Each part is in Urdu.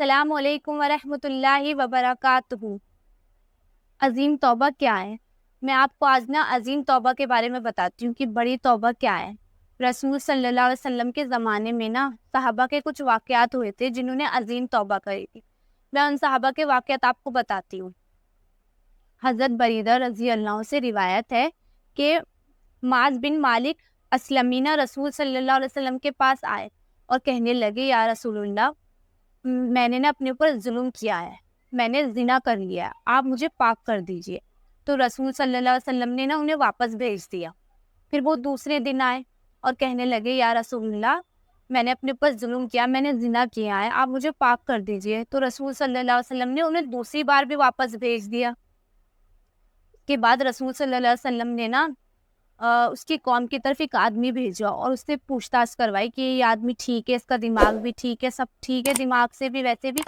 السلام علیکم ورحمۃ اللہ وبرکاتہ۔ عظیم توبہ کیا ہے؟ میں آپ کو آج عظیم توبہ کے بارے میں بتاتی ہوں کہ بڑی توبہ کیا ہے۔ رسول صلی اللہ علیہ وسلم کے زمانے میں صحابہ کے کچھ واقعات ہوئے تھے جنہوں نے عظیم توبہ کری تھی۔ میں ان صحابہ کے واقعات آپ کو بتاتی ہوں۔ حضرت بریدہ رضی اللہ عنہ سے روایت ہے کہ معاذ بن مالک اسلمینہ رسول صلی اللہ علیہ وسلم کے پاس آئے اور کہنے لگے، یا رسول اللہ، میں نے اپنے اوپر ظلم کیا ہے، میں نے زنا کر لیا ہے، آپ مجھے پاک کر دیجئے۔ تو رسول صلی اللہ علیہ وسلم نے انہیں واپس بھیج دیا۔ پھر وہ دوسرے دن آئے اور کہنے لگے، یا رسول اللہ، میں نے اپنے اوپر ظلم کیا، میں نے زنا کیا ہے، آپ مجھے پاک کر دیجئے۔ تو رسول صلی اللہ علیہ وسلم نے انہیں دوسری بار بھی واپس بھیج دیا۔ اس کے بعد رسول صلی اللہ علیہ وسلم نے اس کی قوم کی طرف ایک آدمی بھیجا اور اس سے پوچھ تاچھ کروائی کہ یہ آدمی ٹھیک ہے، اس کا دماغ بھی ٹھیک ہے، سب ٹھیک ہے دماغ سے بھی ویسے بھی۔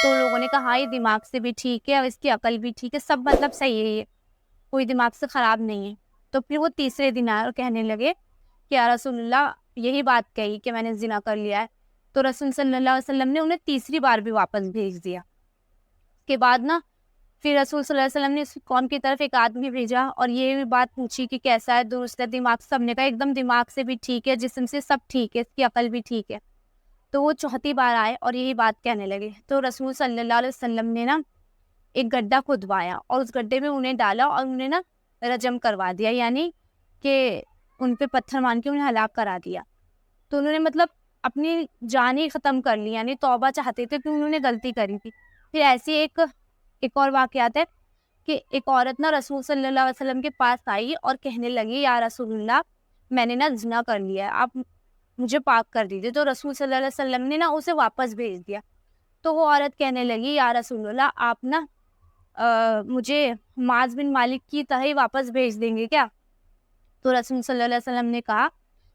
تو لوگوں نے کہا ہاں، یہ دماغ سے بھی ٹھیک ہے اور اس کی عقل بھی ٹھیک ہے، سب مطلب صحیح ہے، یہ کوئی دماغ سے خراب نہیں ہے۔ تو پھر وہ تیسرے دن آئے اور کہنے لگے کہ یا رسول اللہ، یہی بات کہی کہ میں نے زنا کر لیا ہے۔ تو رسول صلی اللہ علیہ وسلم نے انہیں تیسری بار بھی واپس بھیج دیا۔ اس کے بعد پھر رسول صلی اللہ علیہ وسلم نے اس قوم کی طرف ایک آدمی بھیجا اور یہ بھی بات پوچھی کہ کیسا ہے، درست ہے دماغ؟ سب نے کہا ایک دم دماغ سے بھی ٹھیک ہے، جسم سے سب ٹھیک ہے، اس کی عقل بھی ٹھیک ہے۔ تو وہ چوتھی بار آئے اور یہی بات کہنے لگے۔ تو رسول صلی اللہ علیہ وسلم نے ایک گڈھا کھدوایا اور اس گڈھے میں انہیں ڈالا اور انہیں رجم کروا دیا، یعنی کہ ان پہ پتھر مان کے انہیں ہلاک کرا دیا۔ تو انہوں نے مطلب اپنی جان ہی ختم کر لی، یعنی توبہ چاہتے تھے کہ انہوں نے غلطی کری تھی۔ پھر ایسی ایک اور واقعات ہے کہ ایک عورت رسول صلی اللہ علیہ وسلم کے پاس آئی اور کہنے لگی، یا رسول اللہ، میں نے زنا کر لیا ہے، آپ مجھے پاک کر دیجیے۔ تو رسول صلی اللہ علیہ وسلم نے اسے واپس بھیج دیا۔ تو وہ عورت کہنے لگی، یا رسول اللہ، آپ مجھے معاذ بن مالک کی طرح ہی واپس بھیج دیں گے کیا؟ تو رسول صلی اللہ علیہ وسلم نے کہا،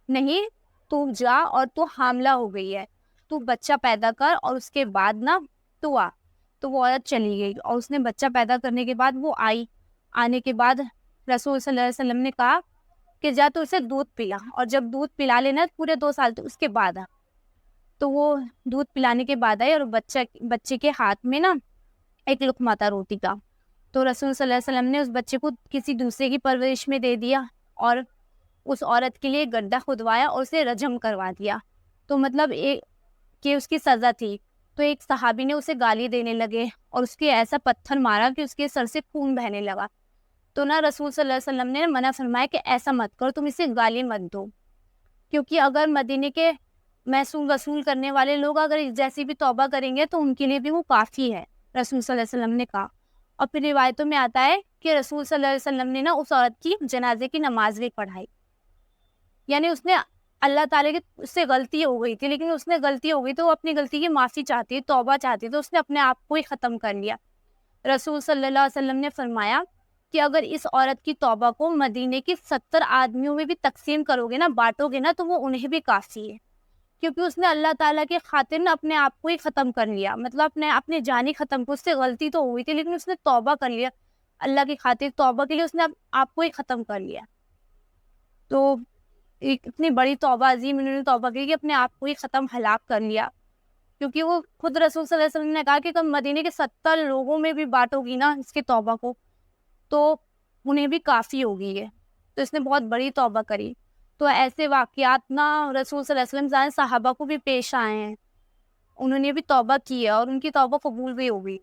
نہیں، تو جا اور تو حاملہ ہو گئی ہے، تو بچہ پیدا کر اور اس کے بعد تو آ۔ تو وہ عورت چلی گئی اور اس نے بچہ پیدا کرنے کے بعد وہ آئی۔ آنے کے بعد رسول صلی اللہ علیہ وسلم نے کہا کہ جا تو اسے دودھ پلا، اور جب دودھ پلا لینا پورے 2 سال تو اس کے بعد آ۔ تو وہ دودھ پلانے کے بعد آئی اور بچے کے ہاتھ میں ایک لقمہ تھا روٹی کا۔ تو رسول صلی اللہ علیہ وسلم نے اس بچے کو کسی دوسرے کی پرورش میں دے دیا اور اس عورت کے لیے گڈھا کھدوایا اور اسے رجم کروا دیا۔ تو مطلب کہ اس کی سزا تھی۔ تو ایک صحابی نے اسے گالی دینے لگے اور اس کے ایسا پتھر مارا کہ اس کے سر سے خون بہنے لگا۔ تو رسول صلی اللہ علیہ وسلم نے منع فرمایا کہ ایسا مت کرو، تم اسے گالی مت دو، کیونکہ اگر مدینے کے محصول وصول کرنے والے لوگ اگر جیسی بھی توبہ کریں گے تو ان کے لیے بھی وہ کافی ہے، رسول صلی اللہ علیہ وسلم نے کہا۔ اور پھر روایتوں میں آتا ہے کہ رسول صلی اللہ علیہ وسلم نے اس عورت کی جنازے کی نماز بھی پڑھائی، یعنی اس نے اللہ تعالیٰ کی اس سے غلطی ہو گئی تھی، لیکن اس نے غلطی ہو گئی تو وہ اپنی غلطی کی معافی چاہتی ہے، توبہ چاہتی ہے، تو اس نے اپنے آپ کو ہی ختم کر لیا۔ رسول صلی اللہ علیہ وسلم نے فرمایا کہ اگر اس عورت کی توبہ کو مدینے کی 70 آدمیوں میں بھی تقسیم کرو گے بانٹو گے تو وہ انہیں بھی کافی ہے، کیونکہ اس نے اللہ تعالیٰ کی خاطر اپنے آپ کو ہی ختم کر لیا، مطلب اپنے جان ہی ختم کو، اس سے غلطی تو ہوئی تھی لیکن اس نے توبہ کر لیا، اللہ کی خاطر توبہ کے لیے اس نے آپ کو ہی ختم کر لیا۔ تو ایک اتنی بڑی توبہ، عظیم انہوں نے توبہ کی کہ اپنے آپ کو ہی ختم ہلاک کر لیا، کیونکہ وہ خود رسول صلی اللہ علیہ وسلم نے کہا کہ تم مدینے کے 70 لوگوں میں بھی بانٹو گی اس کی توبہ کو تو انہیں بھی کافی ہوگی ہے۔ تو اس نے بہت بڑی توبہ کری۔ تو ایسے واقعات رسول صلی اللہ علیہ وسلم صحابہ کو بھی پیش آئے ہیں، انہوں نے بھی توبہ کی ہے اور ان کی توبہ قبول بھی ہوگی۔